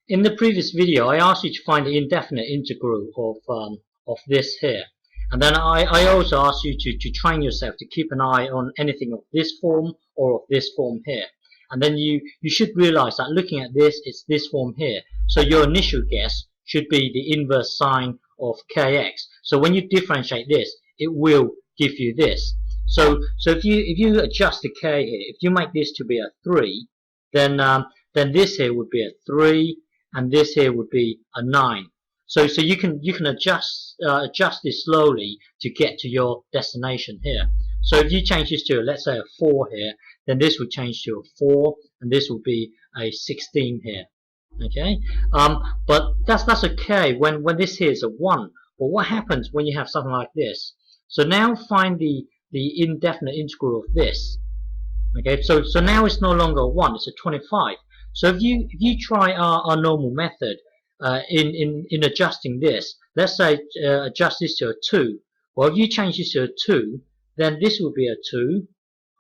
In the previous video, I asked you to find the indefinite integral of this here. And then I also asked you to train yourself to keep an eye on anything of this form or of this form here. And then you should realize that looking at this, it's this form here. So your initial guess should be the inverse sine of kx. So when you differentiate this, it will give you this. So if you adjust the k here, if you make this to be a 3, then this here would be a 3, and this here would be a 9. So you can adjust this slowly to get to your destination here. So if you change this to, let's say, a 4 here, then this would change to a 4, and this will be a 16 here. Okay, but that's okay when this here is a 1. But what happens when you have something like this? So now find the indefinite integral of this. Okay, so now it's no longer a 1, it's a 25. So if you try our normal method in adjusting this, let's say adjust this to a 2. Well, if you change this to a 2, then this will be a 2,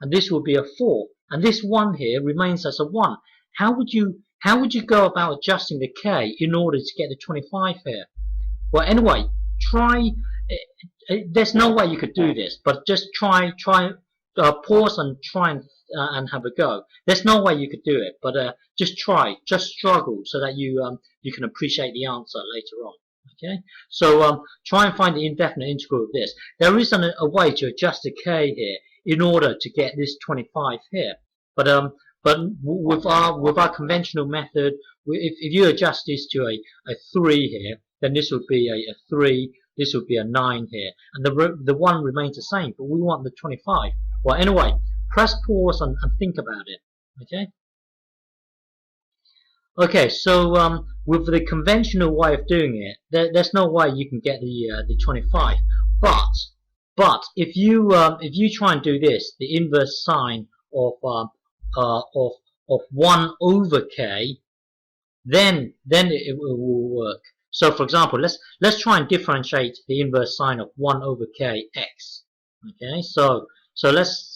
and this will be a 4, and this 1 here remains as a 1. How would you go about adjusting the k in order to get the 25 here? Well, anyway, try. There's no way you could do this, but just try. Pause and try and have a go. There's no way you could do it, but just try, just struggle, so that you can appreciate the answer later on. Okay, so try and find the indefinite integral of this. There isn't a way to adjust the k here in order to get this 25 here, but with our conventional method, if you adjust this to a 3 here, then this would be a 3. This would be a 9 here, and the 1 remains the same, but we want the 25. Well, anyway, press pause and think about it. Okay. Okay, so with the conventional way of doing it, there's no way you can get the 25. But if you try and do this, the inverse sine of 1 over k, then it will work. So, for example, let's try and differentiate the inverse sine of 1 over kx. Okay, so let's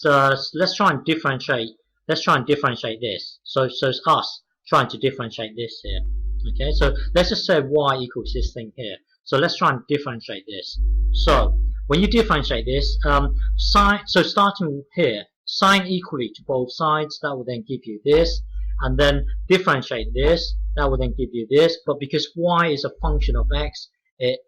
try and differentiate. Let's try and differentiate this. So it's us trying to differentiate this here. Okay, so let's just say y equals this thing here. So let's try and differentiate this. So when you differentiate this, sine. So starting here, sine equally to both sides. That will then give you this, and then differentiate this. That will then give you this. But because y is a function of x,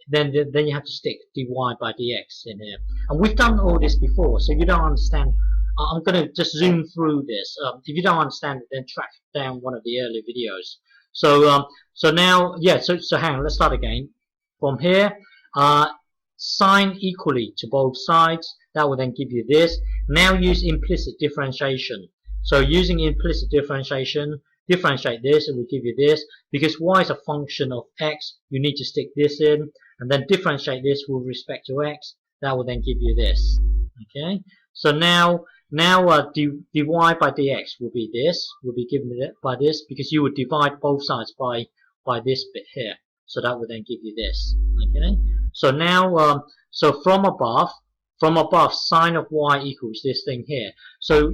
then you have to stick dy by dx in here. And we've done all this before, so if you don't understand, I'm going to just zoom through this. If you don't understand it, then track down one of the earlier videos. So now, yeah, so hang on, let's start again. From here, sine equally to both sides, that will then give you this. Now use implicit differentiation. So using implicit differentiation, differentiate this, it will give you this. Because y is a function of x, you need to stick this in, and then differentiate this with respect to x. That will then give you this. Okay. So now dy by dx will be this. Will be given by this because you would divide both sides by this bit here. So that will then give you this. Okay. So now so from above, sine of y equals this thing here. So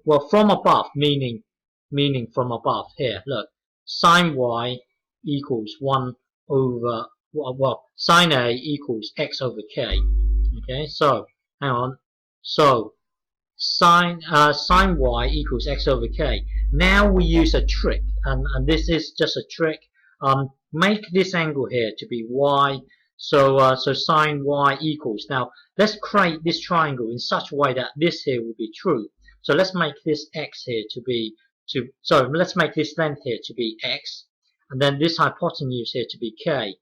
well, from above meaning from above here. Look, sine y equals 1 over, well, sine a equals x over k. Okay, so hang on. So sine y equals x over k. Now we use a trick, and this is just a trick. Make this angle here to be y. So sine y equals. Now let's create this triangle in such a way that this here will be true. So let's make this x here to be let's make this length here to be x, and then this hypotenuse here to be k.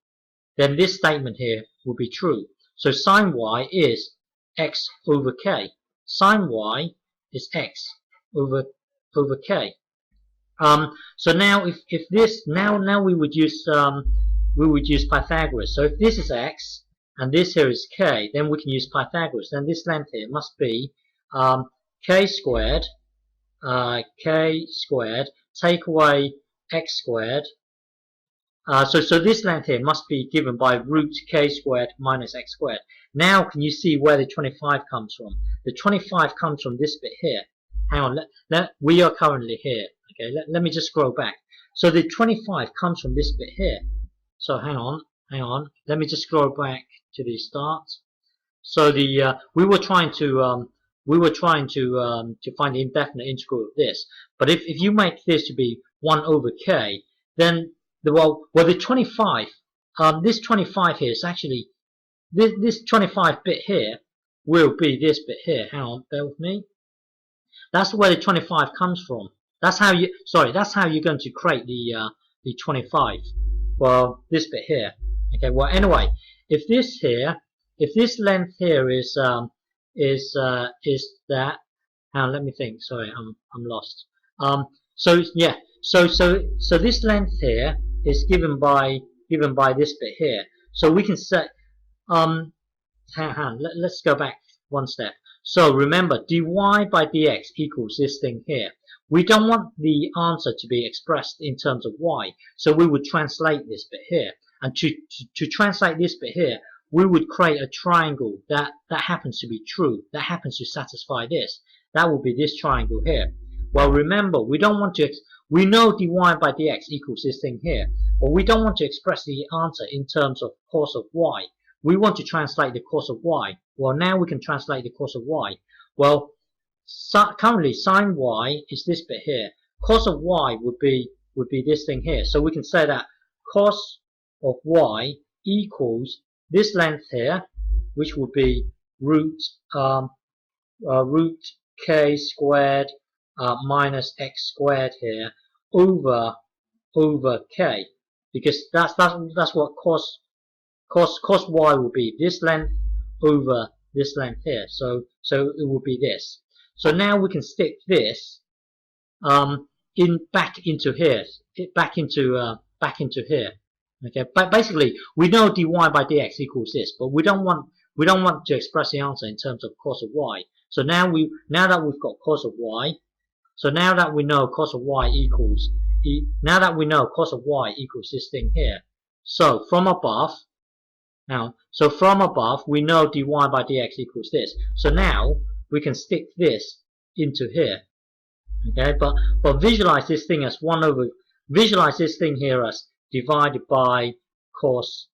Then this statement here will be true. So sine y is x over k. Sine y is x over k. So now if this now we would use Pythagoras. So if this is x and this here is k, then we can use Pythagoras. Then this length here must be k squared. K squared, take away x squared. So this length here must be given by root k squared minus x squared. Now can you see where the 25 comes from? The 25 comes from this bit here. Hang on, we are currently here. Okay, let me just scroll back. So the 25 comes from this bit here. So hang on. Let me just scroll back to the start. So the we were trying to find the indefinite integral of this. But if you make this to be 1 over k, then the 25 this 25 here is actually this 25 bit here will be this bit here. Hang on, bear with me. That's where the 25 comes from. That's how you're going to create the 25. Well, this bit here. Okay. Well, anyway, if this length here is that. Hang on, let me think. Sorry, I'm lost. So yeah. So this length here is given by this bit here. So we can set let's go back one step. So remember, dy by dx equals this thing here. We don't want the answer to be expressed in terms of y, so we would translate this bit here. And to translate this bit here, we would create a triangle that happens to be true, that happens to satisfy this. That will be this triangle here. Well, remember, we don't want to. We know dy by dx equals this thing here, but we don't want to express the answer in terms of cos of y. We want to translate the cos of y. Well, now we can translate the cos of y. Well, currently sine y is this bit here. Cos of y would be this thing here. So we can say that cos of y equals this length here, which would be root k squared minus x squared here over k, because that's what cos y will be, this length over this length here. So it will be this. So now we can stick this back into here. Okay, but basically we know dy by dx equals this, but we don't want to express the answer in terms of cos of y. So now that we've got cos of y, so now that we know cos of y equals this thing here. So from above, we know dy by dx equals this. So now we can stick this into here. Okay, but visualize this thing as visualize this thing here as divided by cos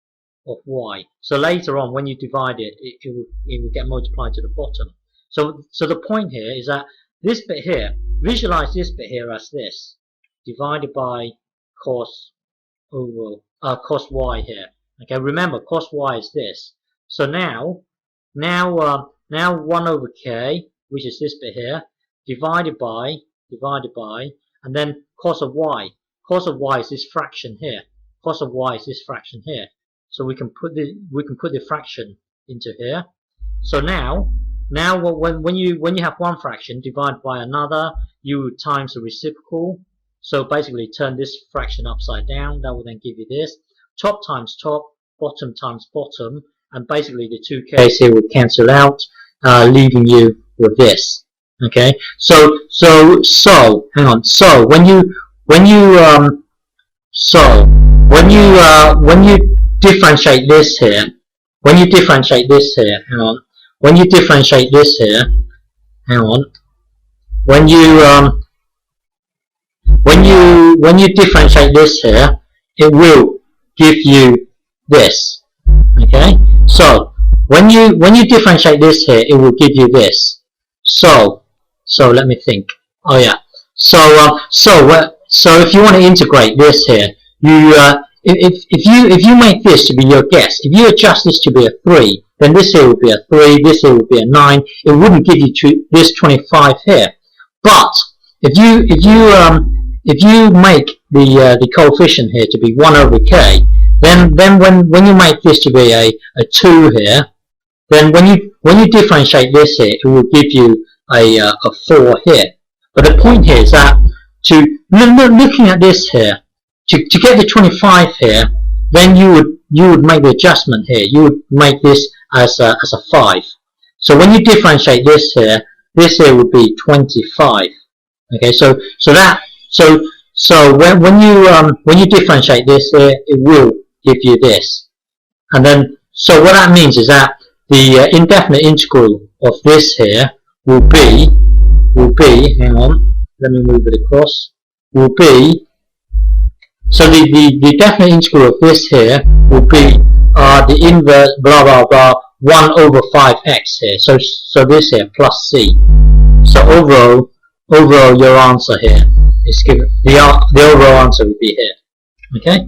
of y. So later on, when you divide it, it will get multiplied to the bottom. So the point here is that this bit here, visualize this bit here as this, divided by cos y here. Okay, remember cos y is this. So now 1 over k, which is this bit here, divided by, and then cos of y. Cos of y is this fraction here. Cos of y is this fraction here. So we can put the fraction into here. So now when you have one fraction divided by another, you times the reciprocal. So basically turn this fraction upside down. That will then give you this. Top times top, bottom times bottom, and basically the two k's here will cancel out, leaving you with this. Okay. So hang on. So when you differentiate this here, hang on. When you differentiate this here, hang on. When you differentiate this here, it will give you this. Okay. So when you differentiate this here, it will give you this. So let me think. Oh yeah. So if you want to integrate this here, you if you make this to be your guess, if you adjust this to be a 3, then this here would be a 3, this here would be a 9. It wouldn't give you this 25 here. But if you make the coefficient here to be 1 over k, then when you make this to be a 2 here, then when you differentiate this here, it will give you a 4 here. But the point here is that looking at this here, to get the 25 here, then you would make the adjustment here. You would make this as a 5. So when you differentiate this here would be 25. Okay, so when you differentiate this here, it will give you this. And then so what that means is that the indefinite integral of this here will be, hang on, let me move it across, will be So the definite integral of this here will be the inverse blah blah blah 1 over 5x here. So this here plus c. So overall your answer here is given. The overall answer will be here. Okay.